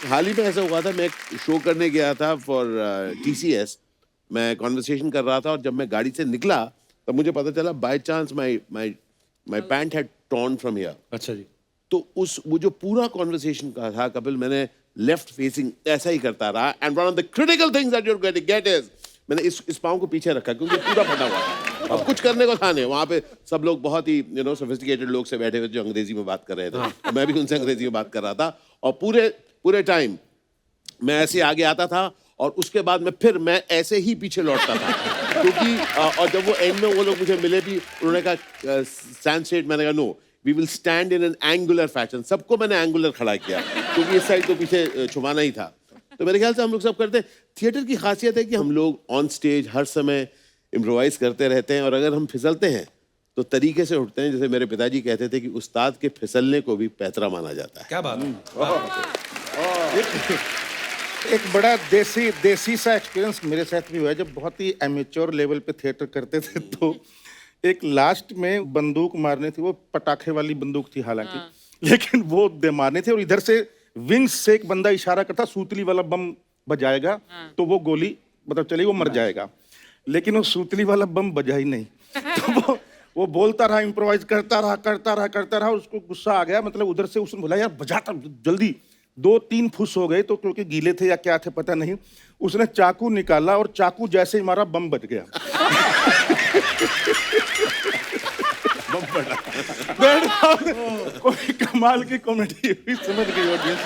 हाल ही में ऐसा हुआ था, मैं एक शो करने गया था फॉर TCS, मैं कॉन्वर्सेशन कर रहा था और जब मैं गाड़ी से निकला तब मुझे पता चला by chance my pant had torn from here. अच्छा जी। तो वो जो पूरा कॉन्वर्सेशन का था कपिल, मैंने लेफ्ट फेसिंग ऐसा ही करता रहा, and one of the critical things that you are get is, मैंने इस पाँव को पीछे रखा क्योंकि पूरा फटा हुआ था। अब कुछ करने को था नहीं, वहाँ पे सब लोग बहुत ही सोफिस्टिकेटेड लोग से बैठे हुए जो अंग्रेजी में बात कर रहे थे, और मैं भी उनसे अंग्रेजी में बात कर रहा था, और पूरे टाइम मैं ऐसे आगे आता था और उसके बाद मैं ऐसे ही पीछे लौटता था क्योंकि और जब वो एंड में वो लोग मुझे मिले भी, उन्होंने कहा स्टैंड स्ट्रेट, मैंने कहा no we will stand in an angular fashion. सबको मैंने एंगुलर खड़ा किया क्योंकि इस साइड तो पीछे छुपाना ही था। तो मेरे ख्याल से हम लोग सब करते हैं। थिएटर की खासियत है कि हम लोग ऑन स्टेज हर समय इम्प्रोवाइज करते रहते हैं, और अगर हम फिसलते हैं तो तरीके से उठते हैं। जैसे मेरे पिताजी कहते थे कि उस्ताद के फिसलने को भी पैतरा माना जाता है। क्या बात है। एक बड़ा देसी सा एक्सपीरियंस मेरे साथ भी हुआ है। जब बहुत ही एमेच्योर लेवल पे थिएटर करते थे तो एक लास्ट में बंदूक मारनी थी, वो पटाखे वाली बंदूक थी हालांकि, लेकिन वो दे मारने थे और इधर से विंग्स से एक बंदा इशारा करता सूतली वाला बम बजाएगा तो वो गोली मतलब चली, वो मर जाएगा। लेकिन वो सूतली वाला बम बजा ही नहीं। तो वो बोलता रहा, इम्प्रोवाइज करता रहा, उसको गुस्सा आ गया। मतलब उधर से उसने बोला यार बजाता जल्दी। 2-3 फुस हो गए तो क्योंकि गीले थे या क्या थे पता नहीं, उसने चाकू निकाला और चाकू जैसे ही मारा बम बज गया। कोई कमाल की कॉमेडी हुई, समझ गई ऑडियंस।